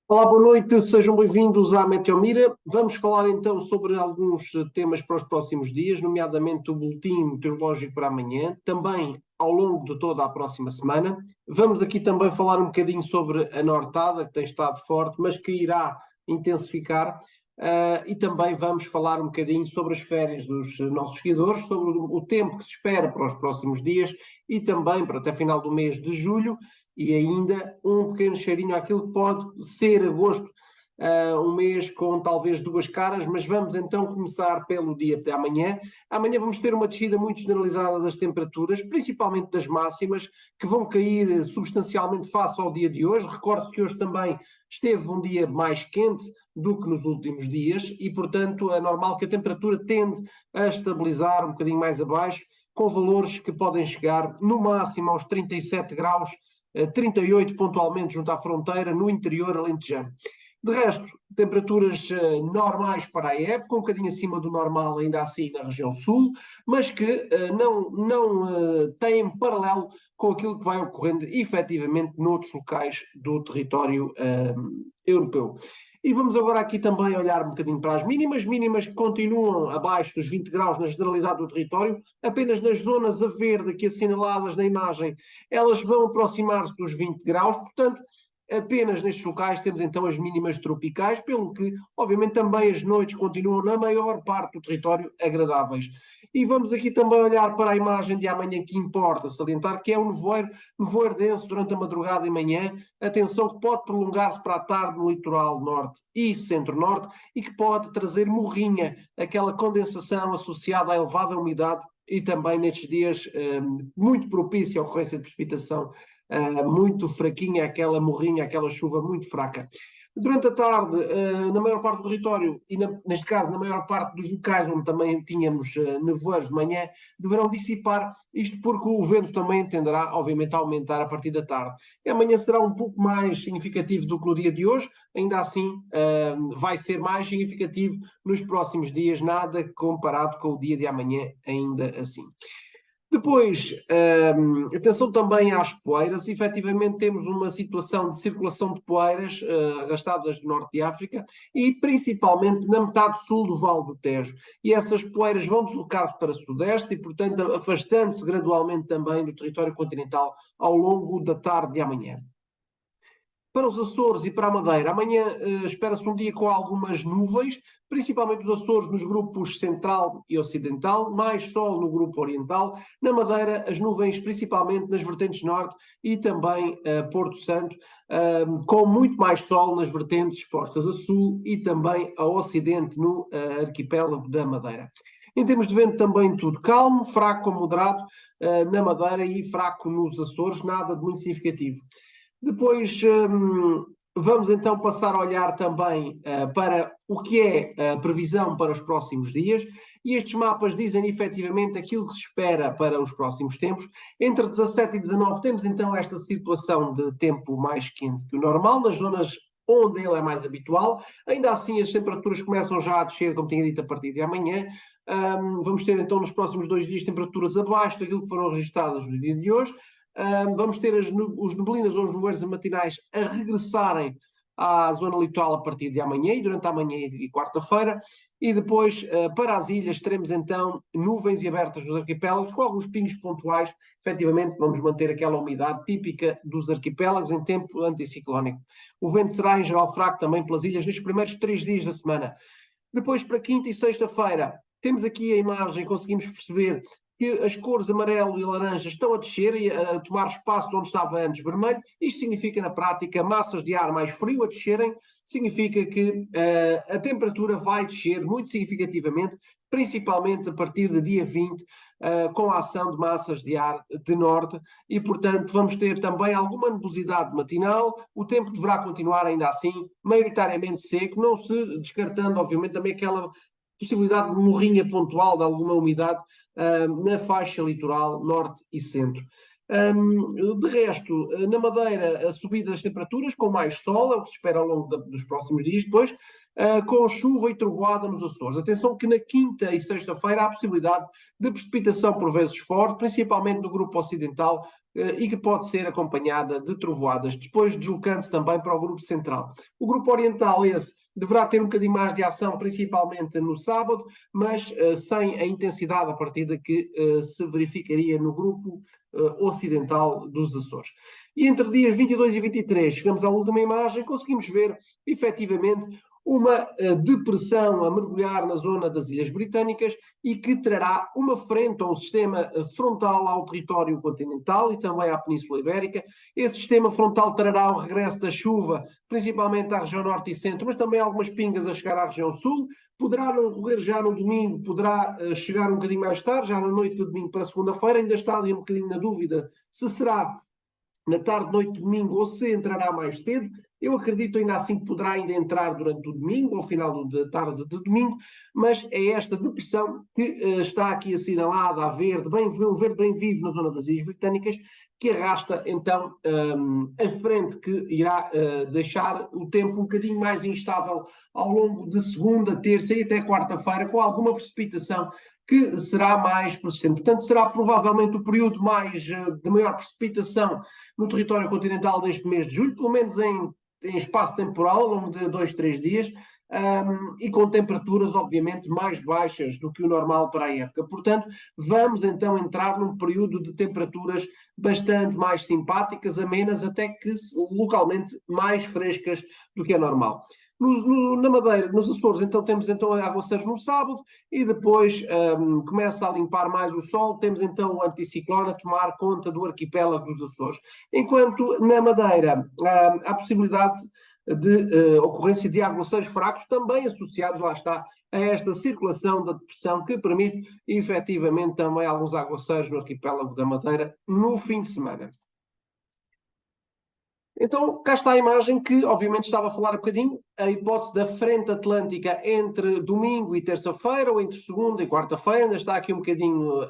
Olá, boa noite, sejam bem-vindos à Meteomira. Vamos falar então sobre alguns temas para os próximos dias, nomeadamente o boletim meteorológico para amanhã, também ao longo de toda a próxima semana. Vamos aqui também falar um bocadinho sobre a nortada, que tem estado forte, mas que irá intensificar. E também vamos falar um bocadinho sobre as férias dos nossos seguidores, sobre o tempo que se espera para os próximos dias e também para até final do mês de julho e ainda um pequeno cheirinho àquilo que pode ser agosto, um mês com talvez duas caras, mas vamos então começar pelo dia de amanhã. Amanhã vamos ter uma descida muito generalizada das temperaturas, principalmente das máximas, que vão cair substancialmente face ao dia de hoje. Recordo que hoje também esteve um dia mais quente do que nos últimos dias e, portanto, é normal que a temperatura tende a estabilizar um bocadinho mais abaixo, com valores que podem chegar no máximo aos 37 graus, 38 pontualmente junto à fronteira, no interior alentejano. De resto, temperaturas normais para a época, um bocadinho acima do normal ainda assim na região sul, mas que não têm paralelo com aquilo que vai ocorrendo efetivamente noutros locais do território europeu. E vamos agora aqui também olhar um bocadinho para as mínimas que continuam abaixo dos 20 graus na generalidade do território, apenas nas zonas a verde aqui assinaladas na imagem, elas vão aproximar-se dos 20 graus, portanto, apenas nestes locais temos então as mínimas tropicais, pelo que, obviamente, também as noites continuam na maior parte do território agradáveis. E vamos aqui também olhar para a imagem de amanhã que importa salientar, que é um nevoeiro denso durante a madrugada e manhã, atenção que pode prolongar-se para a tarde no litoral norte e centro-norte e que pode trazer morrinha, aquela condensação associada à elevada umidade e também nestes dias muito propícia à ocorrência de precipitação muito fraquinha, aquela morrinha, aquela chuva muito fraca. Durante a tarde, na maior parte do território, e neste caso na maior parte dos locais onde também tínhamos nevoeiros de manhã, deverão dissipar, isto porque o vento também tenderá, obviamente, a aumentar a partir da tarde. E amanhã será um pouco mais significativo do que no dia de hoje, ainda assim vai ser mais significativo nos próximos dias, nada comparado com o dia de amanhã, ainda assim. Depois, atenção também às poeiras. Efetivamente, temos uma situação de circulação de poeiras arrastadas do norte de África e principalmente na metade sul do Vale do Tejo. E essas poeiras vão deslocar-se para o sudeste e, portanto, afastando-se gradualmente também do território continental ao longo da tarde de amanhã. Para os Açores e para a Madeira, amanhã espera-se um dia com algumas nuvens, principalmente os Açores nos grupos central e ocidental, mais sol no grupo oriental. Na Madeira, as nuvens principalmente nas vertentes norte e também Porto Santo, com muito mais sol nas vertentes expostas a sul e também a ocidente no arquipélago da Madeira. Em termos de vento, também tudo calmo, fraco a moderado na Madeira e fraco nos Açores, nada de muito significativo. Depois vamos então passar a olhar também para o que é a previsão para os próximos dias e estes mapas dizem efetivamente aquilo que se espera para os próximos tempos. Entre 17 e 19 temos então esta situação de tempo mais quente que o normal, nas zonas onde ele é mais habitual. Ainda assim as temperaturas começam já a descer, como tinha dito, a partir de amanhã. Vamos ter então nos próximos 2 dias temperaturas abaixo daquilo que foram registradas no dia de hoje. Vamos ter os neblinas ou os nevoeiros matinais a regressarem à zona litoral a partir de amanhã e durante a manhã e quarta-feira. E depois, para as ilhas, teremos então nuvens e abertas dos arquipélagos, com alguns pingos pontuais. Efetivamente, vamos manter aquela umidade típica dos arquipélagos em tempo anticiclónico. O vento será, em geral, fraco também pelas ilhas nestes primeiros 3 dias da semana. Depois, para quinta e sexta-feira, temos aqui a imagem, conseguimos perceber que as cores amarelo e laranja estão a descer e a tomar espaço de onde estava antes vermelho. Isto significa, na prática, massas de ar mais frio a descerem, significa que a temperatura vai descer muito significativamente, principalmente a partir de dia 20, com a ação de massas de ar de norte, e, portanto, vamos ter também alguma nebulosidade matinal. O tempo deverá continuar ainda assim, maioritariamente seco, não se descartando, obviamente, também aquela possibilidade de morrinha pontual de alguma umidade na faixa litoral norte e centro. De resto, na Madeira, a subida das temperaturas, com mais sol, é o que se espera ao longo dos próximos dias, depois, com chuva e trovoada nos Açores. Atenção que na quinta e sexta-feira há a possibilidade de precipitação por vezes forte, principalmente no grupo ocidental, e que pode ser acompanhada de trovoadas, depois deslocando-se também para o grupo central. O grupo oriental, esse, deverá ter um bocadinho mais de ação, principalmente no sábado, mas sem a intensidade a partir da que se verificaria no grupo ocidental dos Açores. E entre dias 22 e 23, chegamos à última imagem, conseguimos ver, efetivamente, uma depressão a mergulhar na zona das Ilhas Britânicas e que trará uma frente ou um sistema frontal ao território continental e também à Península Ibérica. Esse sistema frontal trará o regresso da chuva, principalmente à região norte e centro, mas também algumas pingas a chegar à região sul. Poderá não ocorrer já no domingo, poderá chegar um bocadinho mais tarde, já na noite do domingo para segunda-feira. Ainda está ali um bocadinho na dúvida se será na tarde, noite de domingo, ou se entrará mais cedo. Eu acredito ainda assim que poderá ainda entrar durante o domingo, ao final da tarde de domingo, mas é esta depressão que está aqui assinalada a verde, um verde bem vivo na zona das Ilhas Britânicas, que arrasta então a frente, que irá deixar o tempo um bocadinho mais instável ao longo de segunda, terça e até quarta-feira, com alguma precipitação que será mais persistente. Portanto, será provavelmente o período de maior precipitação no território continental deste mês de julho, pelo menos em espaço temporal, ao longo de 2, 3 dias, e com temperaturas, obviamente, mais baixas do que o normal para a época. Portanto, vamos então entrar num período de temperaturas bastante mais simpáticas, amenas, até que localmente mais frescas do que é normal. Na Madeira, nos Açores, então temos aguaceiros no sábado e depois começa a limpar mais o sol. Temos então o anticiclone a tomar conta do arquipélago dos Açores. Enquanto na Madeira há possibilidade de ocorrência de aguaceiros fracos, também associados, lá está, a esta circulação da depressão que permite efetivamente também alguns aguaceiros no arquipélago da Madeira no fim de semana. Então, cá está a imagem que, obviamente, estava a falar um bocadinho, a hipótese da frente atlântica entre domingo e terça-feira, ou entre segunda e quarta-feira, ainda está aqui um bocadinho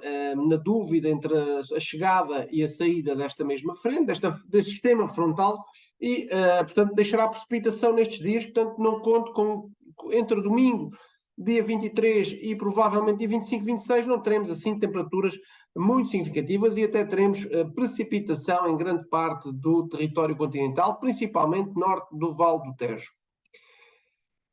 na dúvida entre a chegada e a saída desta mesma frente, deste sistema frontal, e, portanto, deixará precipitação nestes dias, portanto, não conto com, entre domingo, dia 23 e provavelmente dia 25, 26, não teremos assim temperaturas muito significativas e até teremos precipitação em grande parte do território continental, principalmente norte do Vale do Tejo.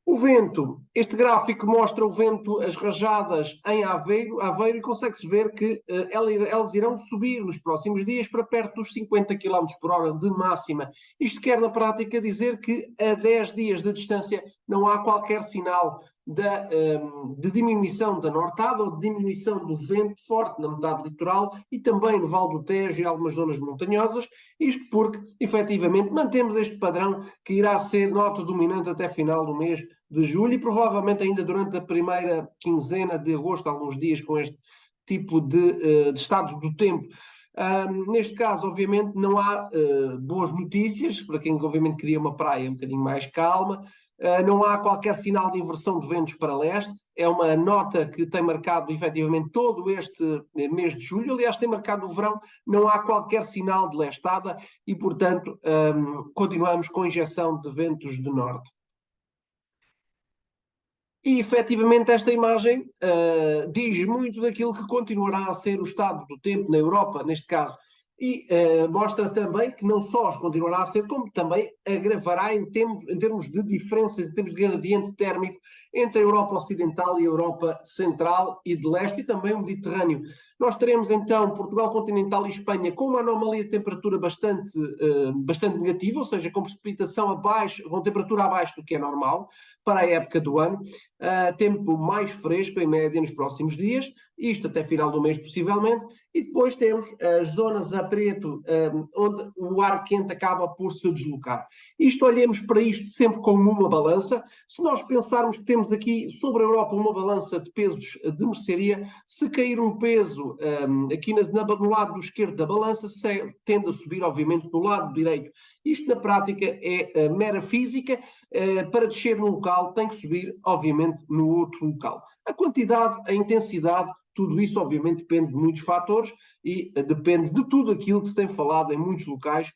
O vento, este gráfico mostra o vento, as rajadas em Aveiro e consegue-se ver que elas irão subir nos próximos dias para perto dos 50 km por hora de máxima. Isto quer na prática dizer que a 10 dias de distância não há qualquer sinal de diminuição da nortada ou de diminuição do vento forte na metade litoral e também no Vale do Tejo e algumas zonas montanhosas, isto porque, efetivamente, mantemos este padrão que irá ser nota dominante até final do mês de julho e provavelmente ainda durante a primeira quinzena de agosto, alguns dias com este tipo de estado do tempo. Neste caso, obviamente, não há boas notícias para quem, obviamente, queria uma praia um bocadinho mais calma. Não há qualquer sinal de inversão de ventos para leste. É uma nota que tem marcado, efetivamente, todo este mês de julho. Aliás, tem marcado o verão. Não há qualquer sinal de lestada e, portanto, continuamos com injeção de ventos de norte. E, efetivamente, esta imagem diz muito daquilo que continuará a ser o estado do tempo na Europa, neste caso. E mostra também que não só os continuará a ser, como também agravará em termos de diferenças, em termos de gradiente térmico entre a Europa Ocidental e a Europa Central e de Leste, e também o Mediterrâneo. Nós teremos então Portugal continental e Espanha com uma anomalia de temperatura bastante negativa, ou seja, com precipitação abaixo, com temperatura abaixo do que é normal para a época do ano, tempo mais fresco em média nos próximos dias, isto até final do mês possivelmente, e depois temos as zonas a preto, onde o ar quente acaba por se deslocar. Olhemos para isto sempre como uma balança. Se nós pensarmos que temos aqui sobre a Europa uma balança de pesos de mercearia, se cair um peso aqui no lado do esquerdo da balança, tende a subir, obviamente, do lado direito. Isto, na prática, é mera física. Para descer num local, tem que subir, obviamente, no outro local. A quantidade, a intensidade, tudo isso, obviamente, depende de muitos fatores e depende de tudo aquilo que se tem falado em muitos locais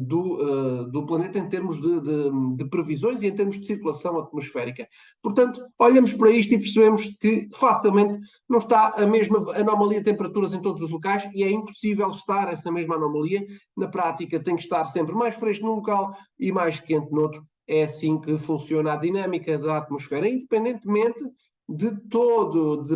do planeta em termos de previsões e em termos de circulação atmosférica. Portanto, olhamos para isto e percebemos que facilmente não está a mesma anomalia de temperaturas em todos os locais e é impossível estar essa mesma anomalia. Na prática tem que estar sempre mais fresco num local e mais quente noutro. É assim que funciona a dinâmica da atmosfera, independentemente de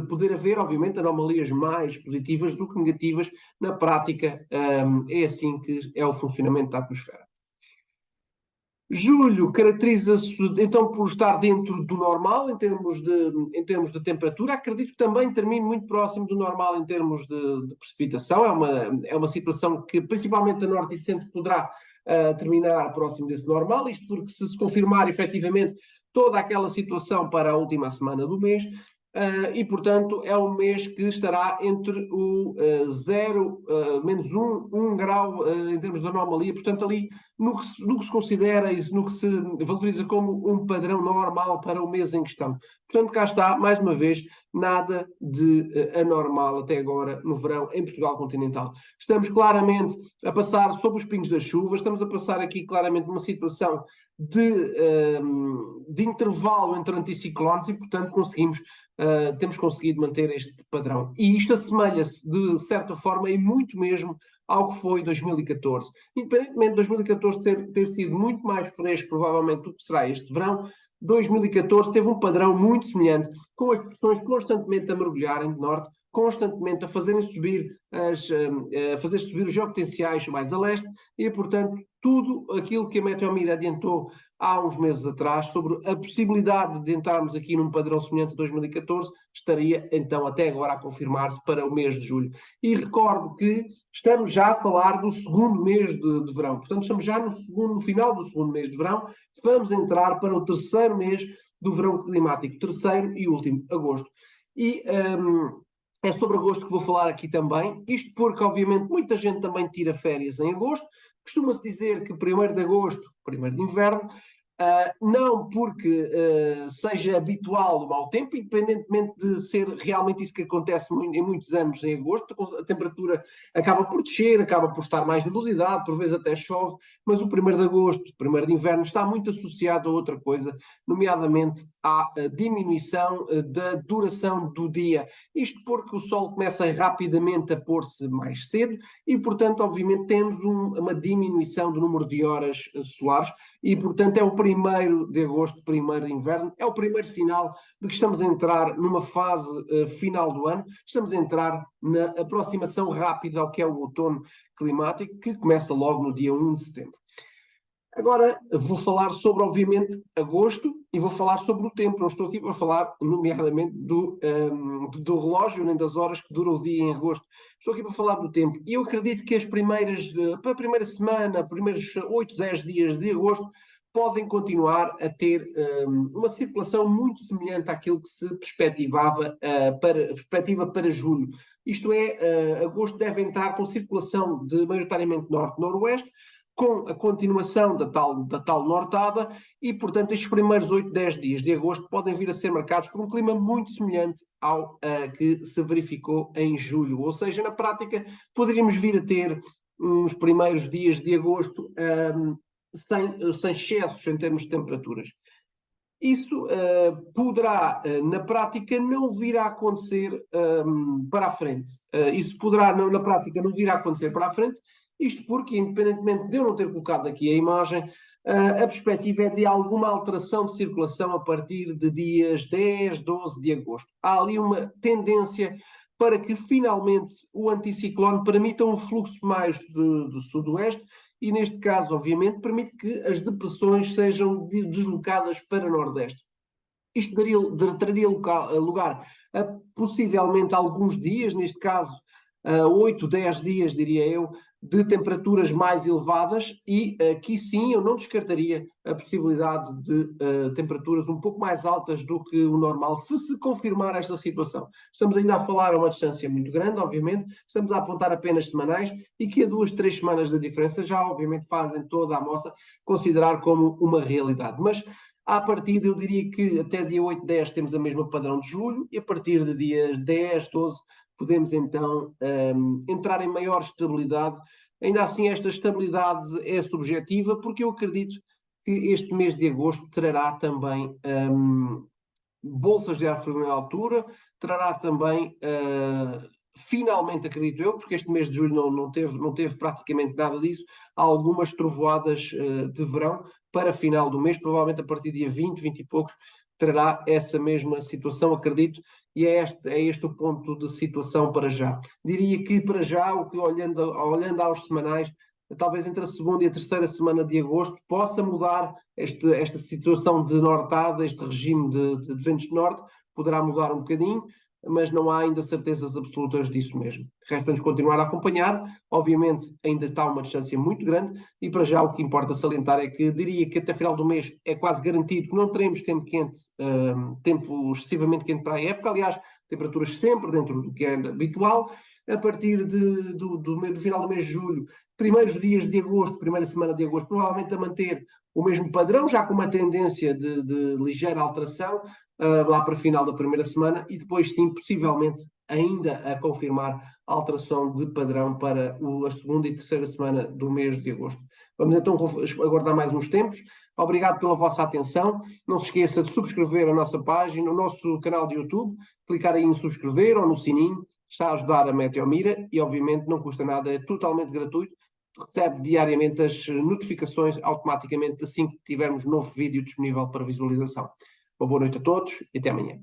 poder haver, obviamente, anomalias mais positivas do que negativas. Na prática, é assim que é o funcionamento da atmosfera. Julho caracteriza-se então por estar dentro do normal em termos de temperatura. Acredito que também termine muito próximo do normal em termos de precipitação. É uma situação que principalmente a norte e centro poderá terminar próximo desse normal, isto porque se confirmar efetivamente toda aquela situação para a última semana do mês, e portanto é um mês que estará entre o 0, menos 1 grau em termos de anomalia, portanto ali no que se considera e no que se valoriza como um padrão normal para o mês em questão. Portanto, cá está, mais uma vez, nada de anormal até agora no verão em Portugal continental. Estamos claramente a passar sob os pingos da chuva, estamos a passar aqui claramente uma situação de intervalo entre anticiclones e, portanto, temos conseguido manter este padrão. E isto assemelha-se, de certa forma, e muito mesmo ao que foi 2014. Independentemente de 2014 ter sido muito mais fresco, provavelmente, do que será este verão, 2014 teve um padrão muito semelhante, com as pressões constantemente a mergulharem de norte, constantemente a fazerem subir a fazer subir os geopotenciais mais a leste, e, portanto, tudo aquilo que a Meteomir adiantou há uns meses atrás sobre a possibilidade de entrarmos aqui num padrão semelhante a 2014, estaria então até agora a confirmar-se para o mês de julho. E recordo que estamos já a falar do segundo mês de verão, portanto estamos já no final do segundo mês de verão, vamos entrar para o terceiro mês do verão climático, terceiro e último, agosto. E é sobre agosto que vou falar aqui também, isto porque obviamente muita gente também tira férias em agosto. Costuma-se dizer que 1º de agosto, 1º de inverno, não porque seja habitual o mau tempo, independentemente de ser realmente isso que acontece em muitos anos em agosto, a temperatura acaba por descer, acaba por estar mais nebulosidade, por vezes até chove, mas o 1º de agosto, 1º de inverno, está muito associado a outra coisa, nomeadamente à diminuição da duração do dia. Isto porque o sol começa rapidamente a pôr-se mais cedo e, portanto, obviamente, temos uma diminuição do número de horas solares e, portanto, é o 1º de agosto, 1º de inverno, é o primeiro sinal de que estamos a entrar numa fase final do ano, estamos a entrar na aproximação rápida ao que é o outono climático, que começa logo no dia 1 de setembro. Agora vou falar sobre, obviamente, agosto e vou falar sobre o tempo. Não estou aqui para falar, nomeadamente, do relógio, nem das horas que dura o dia em agosto. Estou aqui para falar do tempo. E eu acredito que para a primeira semana, primeiros 8, 10 dias de agosto, podem continuar a ter uma circulação muito semelhante àquilo que se perspectiva para julho. Isto é, agosto deve entrar com circulação de maioritariamente norte-noroeste, com a continuação da tal nortada e, portanto, estes primeiros 8, 10 dias de agosto podem vir a ser marcados por um clima muito semelhante ao que se verificou em julho. Ou seja, na prática, poderíamos vir a ter uns primeiros dias de agosto sem excessos em termos de temperaturas. Isso poderá, na prática, não vir a acontecer para a frente. Isso poderá, na prática, não vir a acontecer para a frente, isto porque, independentemente de eu não ter colocado aqui a imagem, a perspectiva é de alguma alteração de circulação a partir de dias 10, 12 de agosto. Há ali uma tendência para que, finalmente, o anticiclone permita um fluxo mais do sudoeste, e neste caso, obviamente, permite que as depressões sejam deslocadas para nordeste. Isto traria lugar a possivelmente alguns dias, neste caso 8, 10 dias, diria eu, de temperaturas mais elevadas e aqui sim eu não descartaria a possibilidade de temperaturas um pouco mais altas do que o normal, se confirmar esta situação. Estamos ainda a falar a uma distância muito grande, obviamente, estamos a apontar apenas semanais e que a 2, 3 semanas de diferença já obviamente fazem toda a moça considerar como uma realidade. Mas à partida eu diria que até dia 8, 10 temos a mesma padrão de julho e a partir de dia 10, 12 podemos então entrar em maior estabilidade Ainda assim, esta estabilidade é subjetiva, porque eu acredito que este mês de agosto trará também bolsas de ar frio em altura, trará também, finalmente acredito eu, porque este mês de julho não teve praticamente nada disso, algumas trovoadas de verão para final do mês, provavelmente a partir do dia 20, 20 e poucos, trará essa mesma situação, acredito, e é este o ponto de situação para já. Diria que para já, o que olhando aos semanais, talvez entre a segunda e a terceira semana de agosto, possa mudar esta situação de nortada, este regime de ventos de norte, poderá mudar um bocadinho, mas não há ainda certezas absolutas disso mesmo. Resta-nos continuar a acompanhar, obviamente ainda está uma distância muito grande, e para já o que importa salientar é que diria que até final do mês é quase garantido que não teremos tempo quente, tempo excessivamente quente para a época, aliás, temperaturas sempre dentro do que é habitual. A partir do final do mês de julho, primeiros dias de agosto, primeira semana de agosto, provavelmente a manter o mesmo padrão, já com uma tendência de ligeira alteração, lá para o final da primeira semana, e depois sim, possivelmente, ainda a confirmar a alteração de padrão para a segunda e terceira semana do mês de agosto. Vamos então aguardar mais uns tempos. Obrigado pela vossa atenção. Não se esqueça de subscrever a nossa página, o nosso canal de YouTube, clicar aí em subscrever ou no sininho, está a ajudar a Meteomira e obviamente não custa nada, é totalmente gratuito. Recebe diariamente as notificações automaticamente assim que tivermos novo vídeo disponível para visualização. Uma boa noite a todos e até amanhã.